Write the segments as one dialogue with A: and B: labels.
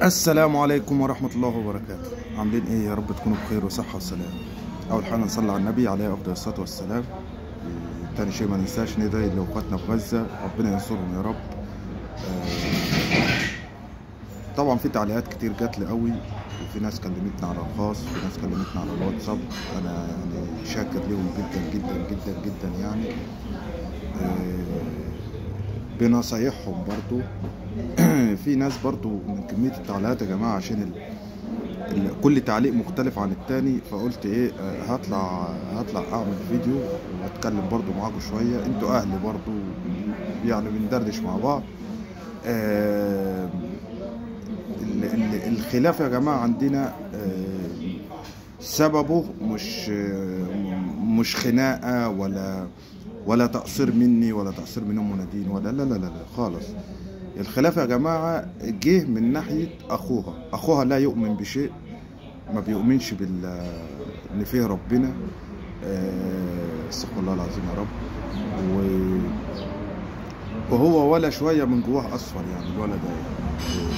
A: السلام عليكم ورحمة الله وبركاته. عاملين ايه؟ يا رب تكونوا بخير وصحة وسلام. أول حاجة نصلي على النبي عليه أفضل الصلاة والسلام. تاني شيء ما ننساش ندعي لأخواتنا في غزة، ربنا ينصرهم يا رب. طبعا في تعليقات كتير جات لي قوي، وفي ناس كلمتنا على الخاص وفي ناس كلمتنا على الواتساب. أنا يعني شاكر لهم جدا جدا جدا جدا يعني بنصايحهم برضو. في ناس برضو من كمية التعليقات يا جماعة، عشان كل تعليق مختلف عن التاني، فقلت ايه هطلع اعمل فيديو واتكلم برضو معاكم شوية. انتوا اهلي برضو يعني بندردش مع بعض. الخلاف يا جماعة عندنا سببه مش خناقة ولا تقصير مني ولا تقصير من ام نادين ولا لا خالص. الخلاف يا جماعة جه من ناحية أخوها لا يؤمن بشيء، ما بيؤمنش إن فيه ربنا. استغفر الله العظيم يا رب. وهو ولا شوية من جواه أصفر يعني الولد ده يعني.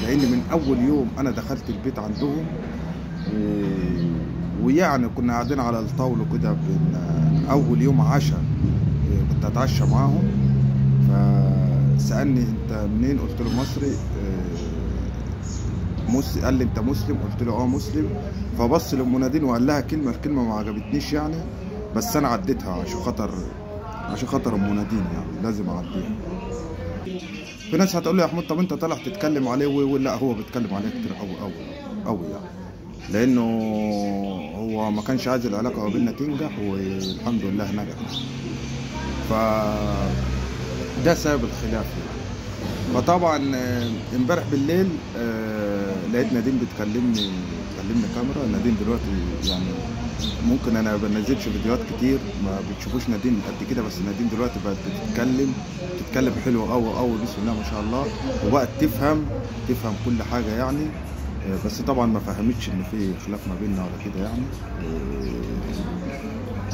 A: لأن من أول يوم أنا دخلت البيت عندهم ويعني كنا قاعدين على الطاولة كده، أول يوم عشاء كنت أتعشى معاهم، سألني انت منين؟ قلت له مصري. قال لي انت مسلم؟ قلت له اه مسلم. فبص لام نادين وقال لها الكلمه ما عجبتنيش يعني، بس انا عديتها عشان خاطر ام نادين يعني لازم اعديها. في ناس هتقول لي يا احمد طب انت طالع تتكلم عليه ولا هو بيتكلم عليه كتير قوي يعني، لانه هو ما كانش عايز العلاقه ما بيننا تنجح، والحمد لله نجحت. ده سبب الخلاف يعني. فطبعا امبارح بالليل لقيت نادين بتكلمني كاميرا. نادين دلوقتي يعني ممكن انا ما بنزلش فيديوهات كتير، ما بتشوفوش نادين قد كده، بس نادين دلوقتي بقت بتتكلم حلو قوي بسم الله ما شاء الله، وبقت تفهم كل حاجه يعني. بس طبعا ما فهمتش ان في خلاف ما بيننا ولا كده يعني.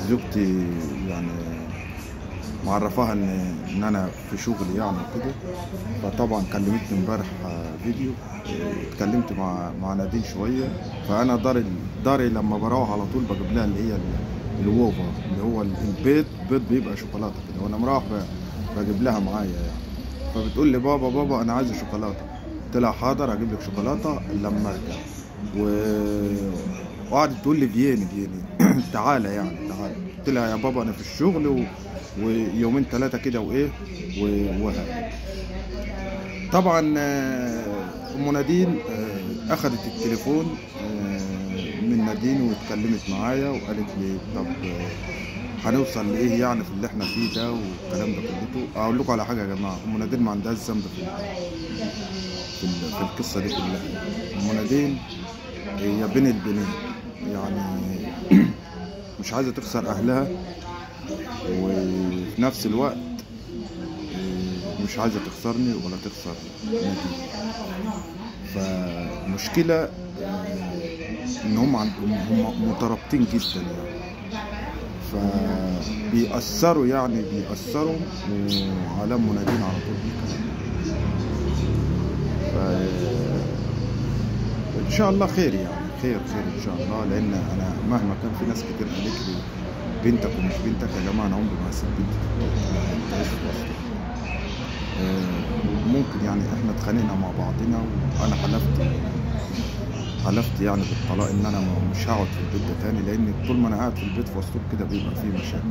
A: زوجتي يعني معرفاها ان انا في شغل يعني كده، فطبعا كلمتني امبارح فيديو. اتكلمت مع نادين شويه. فانا داري لما بروح على طول بجيب لها اللي هي الووفا، اللي هو البيض بيبقى شوكولاته كده، وانا مروح بجيب لها معايا يعني. فبتقول لي بابا انا عايزه شوكولاته. قلت لها حاضر اجيب لك شوكولاته لما ارجع. وقعدت تقول لي فيني تعالى يعني تعالى. قلت لها يا بابا انا في الشغل ويومين ثلاثه كده وهذا. طبعا ام نادين اخذت التليفون من نادين واتكلمت معايا وقالت لي طب هنوصل لايه يعني في اللي احنا فيه ده والكلام ده كله. اقول لكم على حاجه يا جماعه، ام نادين ما عندهاش ذنب في القصه دي كلها. ام نادين هي بين البنين يعني مش عايزه تخسر اهلها، وفي نفس الوقت مش عايزه تخسرني ولا تخسر نادين. فمشكله ان هم مترابطين جدا يعني، فبيأثروا على ام نادين على طول بالكلام. ان شاء الله خير يعني، خير ان شاء الله. لان انا مهما كان في ناس كتير قالت لي بنتك ومش بنتك، يا جماعه انا عمري ما هسيب بنتي تعيش في وسط. ممكن يعني احنا اتخانقنا مع بعضنا، وانا حلفت يعني بالطلاق ان انا مش هقعد في البيت ده تاني، لان طول ما انا قاعد في البيت في وسطهم كده بيبقى فيه مشاكل.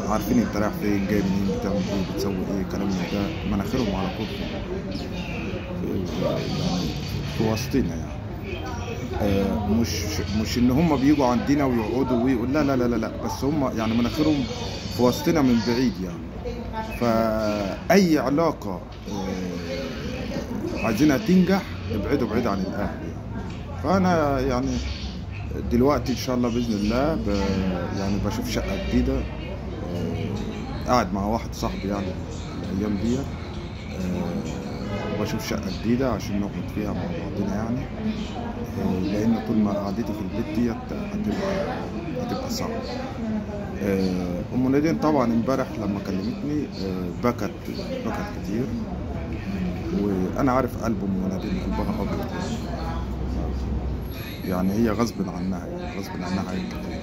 A: عارفين انت رايح فين جاي منين بتعمل ايه بتسوي ايه كلام من ده، مناخيرهم على طول يعني في وسطنا يعني. مش ان هم بيجوا عندنا ويقعدوا ويقول لا، بس هم يعني مناخيرهم في وسطنا من بعيد يعني. فاي علاقه عايزينها تنجح ابعدوا بعيد عن الاهل يعني. فانا يعني دلوقتي ان شاء الله باذن الله يعني بشوف شقه جديده، قاعد مع واحد صاحبي يعني الايام دي، وبشوف شقه جديده عشان نقعد فيها مع بعضنا يعني. لان طول ما قعدتي في البيت ديت هتبقى صعبه. ام نادين طبعا امبارح لما كلمتني بكت كتير، وانا عارف قلب ام نادين قلبها ابيض يعني هي غصب عنها، يعني غصب عنها حاجات كتير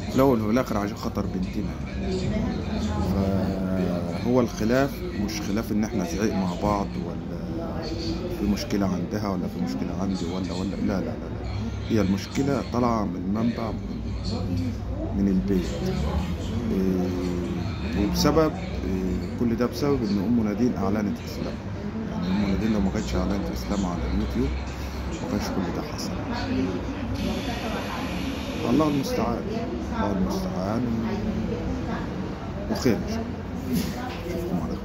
A: في الاول والاخر عشان خاطر بنتنا. فهو الخلاف مش خلاف ان احنا زعيق مع بعض، ولا في مشكلة عندها ولا في مشكلة عندي ولا لا لا لا، هي المشكلة طالعة من منبع من البيت. وبسبب كل ده بسبب ان ام نادين اعلنت اسلامها. يعني ام نادين لو ما كانتش اعلنت اسلامها على اليوتيوب ما كانش كل ده حصل. الله المستعان، الله المستعان، وخير ان شاء الله. اشوفكم على خير.